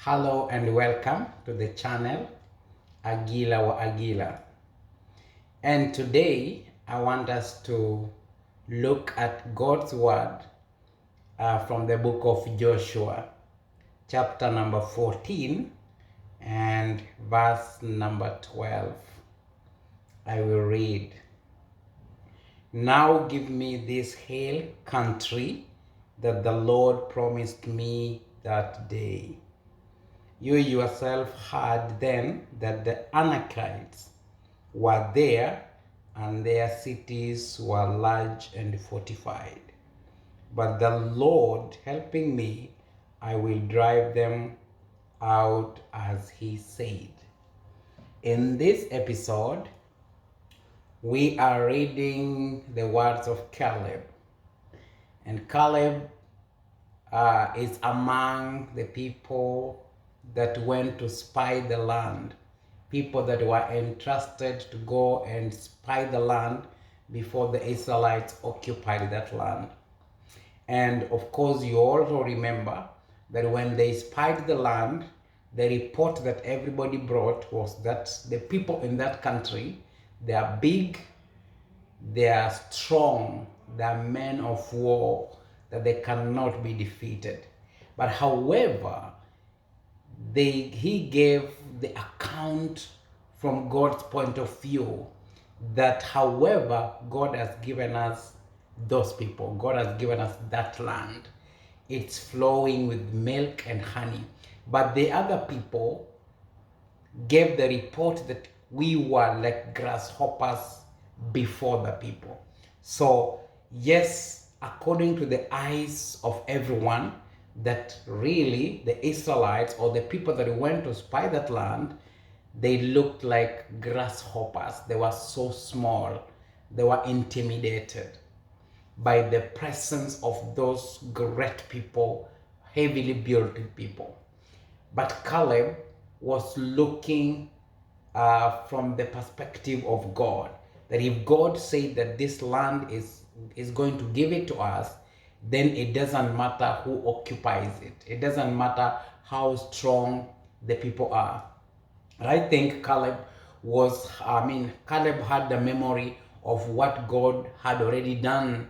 Hello and welcome to the channel Agilah Wa Agilah. And today I want us to look at God's word from the book of Joshua, chapter number 14 and verse number 12. I will read. Now give me this hill country that the Lord promised me that day. You yourself heard then that the Anakites were there, and their cities were large and fortified. But the Lord helping me, I will drive them out as he said. In this episode, we are reading the words of Caleb. And Caleb is among the people that went to spy the land, people that were entrusted to go and spy the land before the Israelites occupied that land. And of course, you also remember that when they spied the land, the report that everybody brought was that the people in that country, they are big, they are strong, they are men of war, that they cannot be defeated. But however, he gave the account from God's point of view that however God has given us those people, God has given us that land. It's flowing with milk and honey. But the other people gave the report that we were like grasshoppers before the people. So yes, according to the eyes of everyone, that really the Israelites or the people that went to spy that land, they looked like grasshoppers. They were so small. They were intimidated by the presence of those great people, heavily built people. But Caleb was looking from the perspective of God, that if God said that this land is going to give it to us, then it doesn't matter who occupies it. It doesn't matter how strong the people are. And I think Caleb had the memory of what God had already done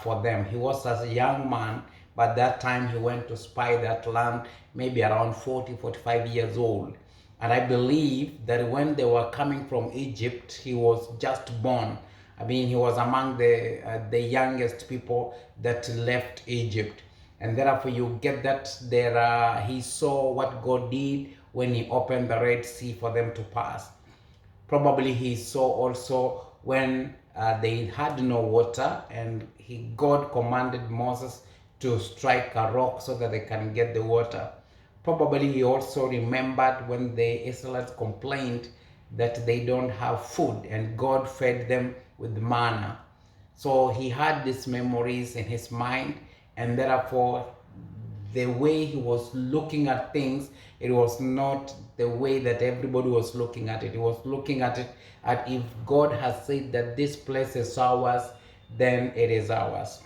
for them. He was as a young man, but that time he went to spy that land, maybe around 45 years old. And I believe that when they were coming from Egypt, he was just born. He was among the youngest people that left Egypt. And therefore you get that he saw what God did when he opened the Red Sea for them to pass. Probably he saw also when they had no water, and God commanded Moses to strike a rock so that they can get the water. Probably he also remembered when the Israelites complained that they don't have food, and God fed them with manna. So he had these memories in his mind, and therefore the way he was looking at things, it was not the way that everybody was looking at it. He was looking at it at, if God has said that this place is ours, then it is ours.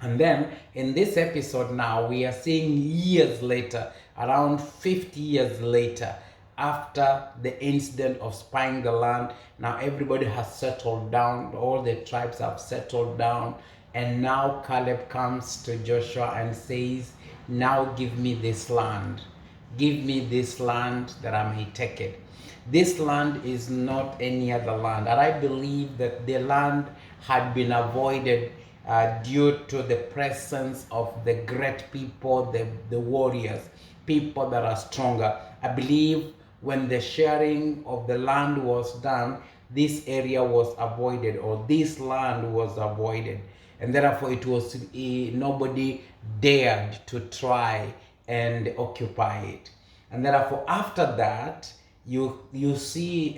And then in this episode now, we are seeing years later, around 50 years later, after the incident of spying the land. Now everybody has settled down, all the tribes have settled down, and now Caleb comes to Joshua and says, now give me this land. Give me this land that I may take it. This land is not any other land. And I believe that the land had been avoided due to the presence of the great people, the warriors, people that are stronger. I believe when the sharing of the land was done, this area was avoided, or this land was avoided. And therefore it was nobody dared to try and occupy it. And therefore after that, you see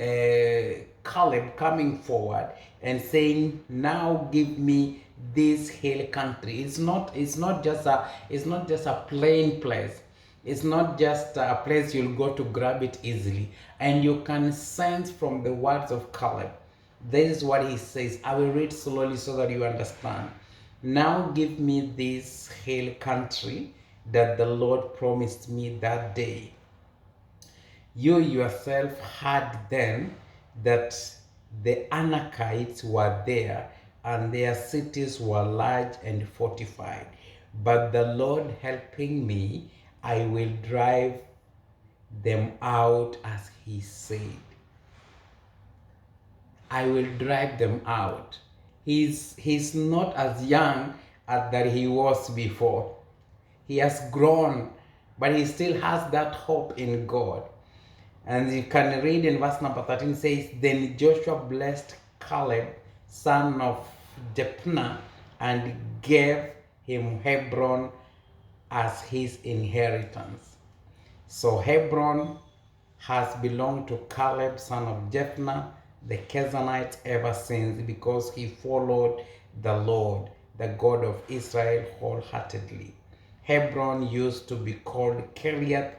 Caleb coming forward and saying, now give me this hill country. It's not just a plain place. It's not just a place you'll go to grab it easily. And you can sense from the words of Caleb, this is what he says. I will read slowly so that you understand. Now give me this hill country that the Lord promised me that day. You yourself heard then that the Anakites were there, and their cities were large and fortified. But the Lord helping me, I will drive them out as he said. I will drive them out. He's not as young as that he was before. He has grown, but he still has that hope in God. And you can read in verse number 13 says, Then Joshua blessed Caleb, son of Jephunneh, and gave him Hebron as his inheritance. So Hebron has belonged to Caleb, son of Jephunneh, the Kenizzite, ever since, because he followed the Lord, the God of Israel, wholeheartedly. Hebron used to be called Kiriath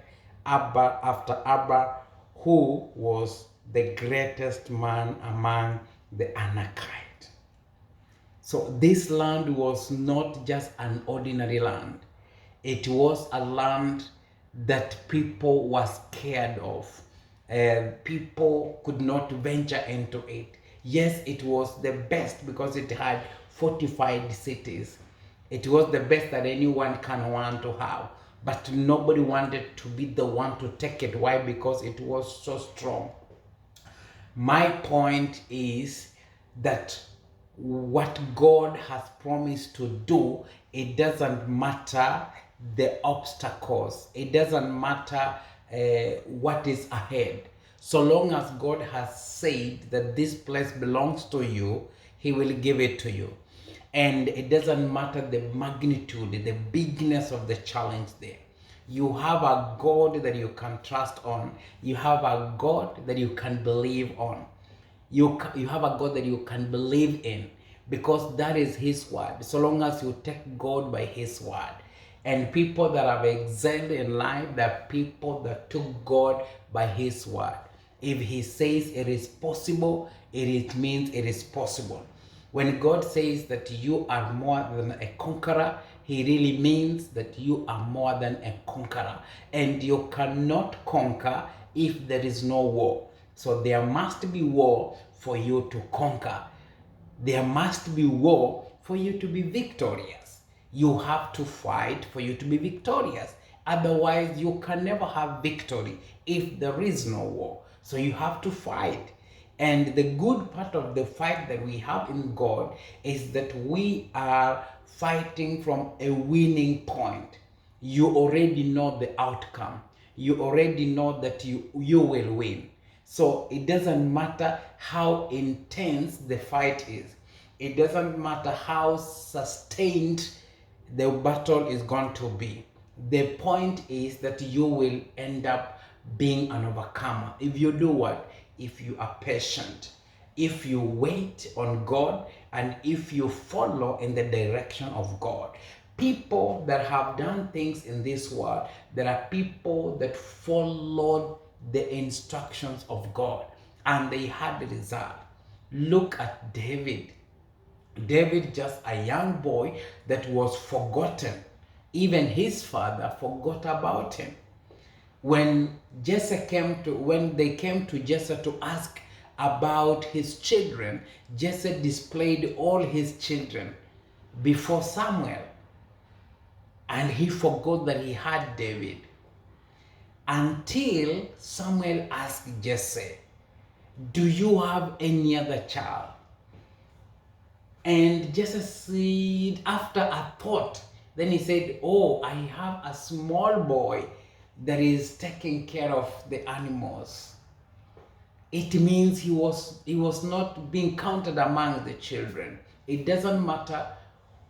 Arba after Arba, who was the greatest man among the Anakites. So this land was not just an ordinary land. It was a land that people were scared of. People could not venture into it. Yes, it was the best because it had fortified cities. It was the best that anyone can want to have. But nobody wanted to be the one to take it. Why? Because it was so strong. My point is that what God has promised to do, it doesn't matter the obstacles. It doesn't matter what is ahead. So long as God has said that this place belongs to you, he will give it to you. And it doesn't matter the magnitude, the bigness of the challenge there. You have a God that you can trust on. You have a God that you can believe on. You have a God that you can believe in, because that is his word. So long as you take God by his word. And people that have excelled in life, they're people that took God by his word. If he says it is possible, it means it is possible. When God says that you are more than a conqueror, he really means that you are more than a conqueror. And you cannot conquer if there is no war. So there must be war for you to conquer. There must be war for you to be victorious. You have to fight for you to be victorious. Otherwise, you can never have victory if there is no war. So you have to fight. And the good part of the fight that we have in God is that we are fighting from a winning point. You already know the outcome. You already know that you will win. So it doesn't matter how intense the fight is. It doesn't matter how sustained the battle is going to be. The point is that you will end up being an overcomer. If you do what? If you are patient, if you wait on God, and if you follow in the direction of God. People that have done things in this world, there are people that followed the instructions of God and they had the result. Look at David. David, just a young boy that was forgotten. Even his father forgot about him. When they came to Jesse to ask about his children, Jesse displayed all his children before Samuel, and he forgot that he had David until Samuel asked Jesse, "Do you have any other child?" And Jesse said, after a thought, then he said, "Oh, I have a small boy that is taking care of the animals." It means he was not being counted among the children. It doesn't matter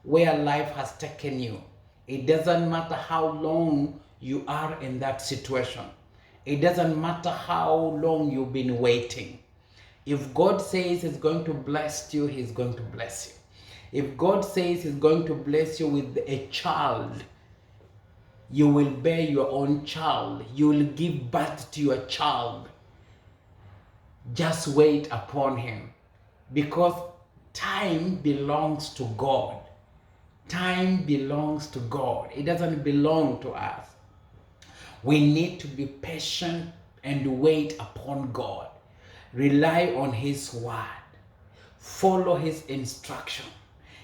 where life has taken you. It doesn't matter how long you are in that situation. It doesn't matter how long you've been waiting. If God says he's going to bless you, he's going to bless you. If God says he's going to bless you with a child, you will bear your own child. You will give birth to your child. Just wait upon him, because time belongs to God. Time belongs to God. It doesn't belong to us. We need to be patient and wait upon God. Rely on His word. Follow His instruction.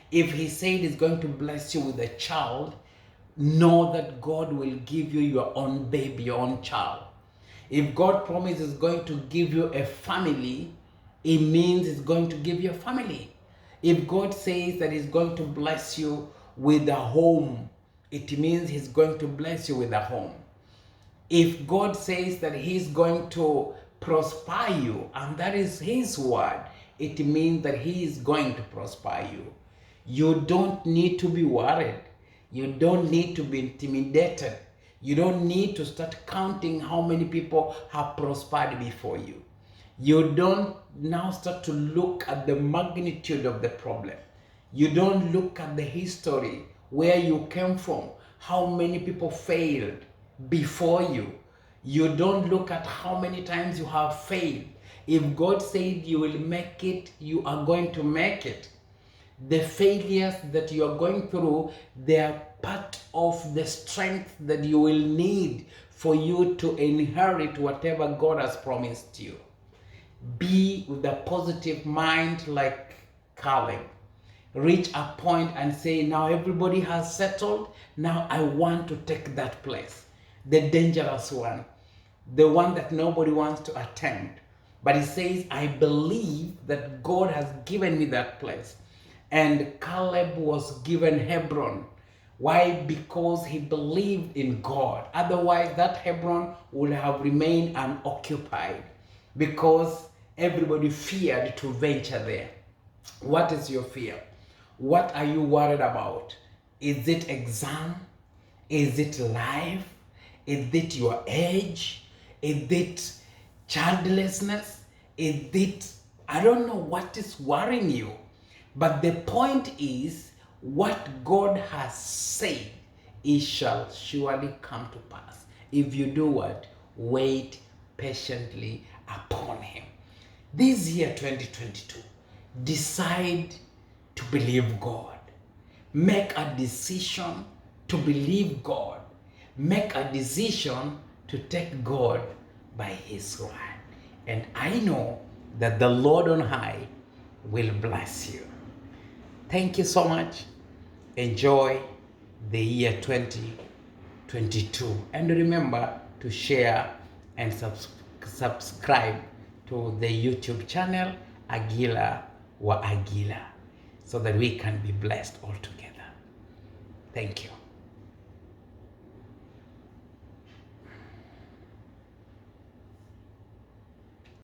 If He said He's going to bless you with a child, know that God will give you your own baby, your own child. If God promises going to give you a family, it means He's going to give you a family. If God says that He's going to bless you with a home, it means He's going to bless you with a home. If God says that He's going to prosper you, and that is His word, it means that He is going to prosper you. You don't need to be worried. You don't need to be intimidated. You don't need to start counting how many people have prospered before you. You don't now start to look at the magnitude of the problem. You don't look at the history, where you came from, how many people failed before you. You don't look at how many times you have failed. If God said you will make it, you are going to make it. The failures that you are going through, they are part of the strength that you will need for you to inherit whatever God has promised you. Be with a positive mind like Caleb. Reach a point and say, now everybody has settled. Now I want to take that place. The dangerous one. The one that nobody wants to attempt. But he says, I believe that God has given me that place. And Caleb was given Hebron. Why? Because he believed in God. Otherwise, that Hebron would have remained unoccupied because everybody feared to venture there. What is your fear? What are you worried about? Is it exam? Is it life? Is it your age? Is it childlessness? Is it, I don't know what is worrying you. But the point is, what God has said, it shall surely come to pass. If you do what? Wait patiently upon Him. This year 2022, decide to believe God. Make a decision to believe God. Make a decision to take God by His word. And I know that the Lord on high will bless you. Thank you so much. Enjoy the year 2022. And remember to share and subscribe to the YouTube channel, Agilah Wa Agilah, so that we can be blessed all together. Thank you.